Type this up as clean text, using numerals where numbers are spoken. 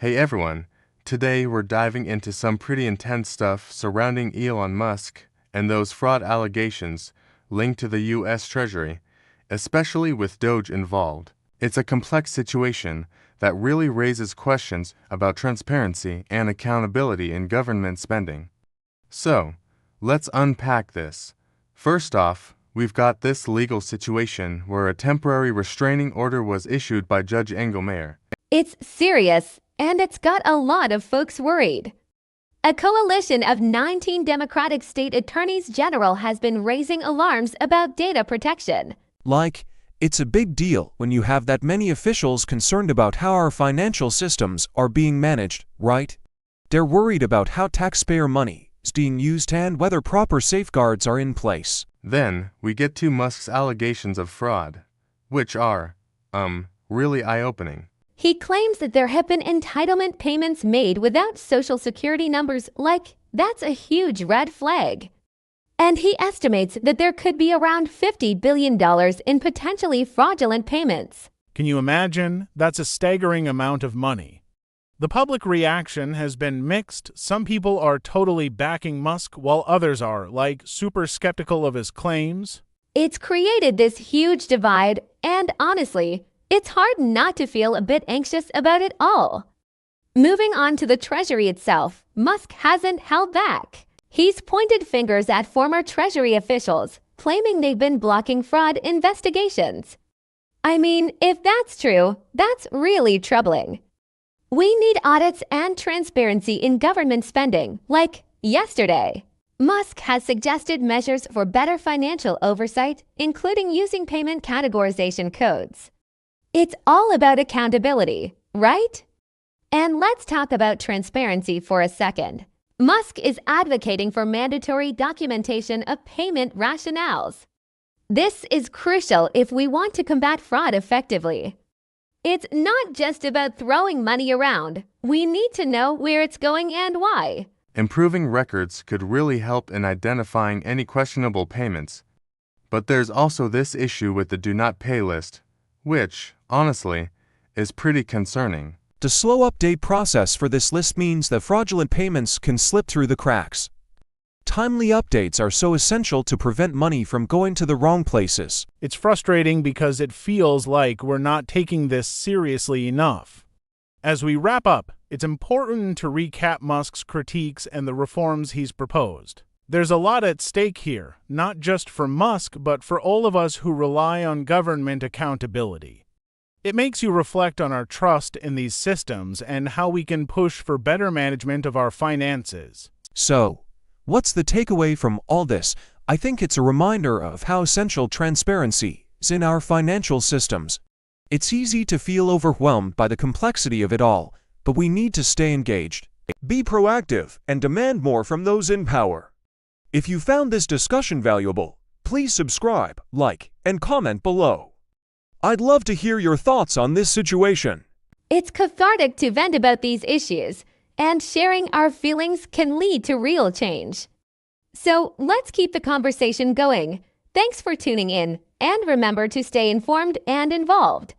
Hey everyone, today we're diving into some pretty intense stuff surrounding Elon Musk and those fraud allegations linked to the US Treasury, especially with Doge involved. It's a complex situation that really raises questions about transparency and accountability in government spending. So, let's unpack this. First off, we've got this legal situation where a temporary restraining order was issued by Judge Engelmayer. It's serious, and it's got a lot of folks worried. A coalition of 19 Democratic state attorneys general has been raising alarms about data protection. It's a big deal when you have that many officials concerned about how our financial systems are being managed, right? They're worried about how taxpayer money is being used and whether proper safeguards are in place. Then, we get to Musk's allegations of fraud, which are, really eye-opening. He claims that there have been entitlement payments made without Social Security numbers. That's a huge red flag. And he estimates that there could be around $50 billion in potentially fraudulent payments. Can you imagine? That's a staggering amount of money. The public reaction has been mixed. Some people are totally backing Musk, while others are, super skeptical of his claims. It's created this huge divide, and honestly, it's hard not to feel a bit anxious about it all. Moving on to the Treasury itself, Musk hasn't held back. He's pointed fingers at former Treasury officials, claiming they've been blocking fraud investigations. I mean, if that's true, that's really troubling. We need audits and transparency in government spending, yesterday. Musk has suggested measures for better financial oversight, including using payment categorization codes. It's all about accountability, right? And let's talk about transparency for a second. Musk is advocating for mandatory documentation of payment rationales. This is crucial if we want to combat fraud effectively. It's not just about throwing money around. We need to know where it's going and why. Improving records could really help in identifying any questionable payments. But there's also this issue with the do not pay list, which, honestly, is pretty concerning. The slow update process for this list means that fraudulent payments can slip through the cracks. Timely updates are so essential to prevent money from going to the wrong places. It's frustrating because it feels like we're not taking this seriously enough. As we wrap up, it's important to recap Musk's critiques and the reforms he's proposed. There's a lot at stake here, not just for Musk, but for all of us who rely on government accountability. It makes you reflect on our trust in these systems and how we can push for better management of our finances. So, what's the takeaway from all this? I think it's a reminder of how essential transparency is in our financial systems. It's easy to feel overwhelmed by the complexity of it all, but we need to stay engaged, be proactive, and demand more from those in power. If you found this discussion valuable, please subscribe, like, and comment below. I'd love to hear your thoughts on this situation. It's cathartic to vent about these issues, and sharing our feelings can lead to real change. So let's keep the conversation going. Thanks for tuning in, and remember to stay informed and involved.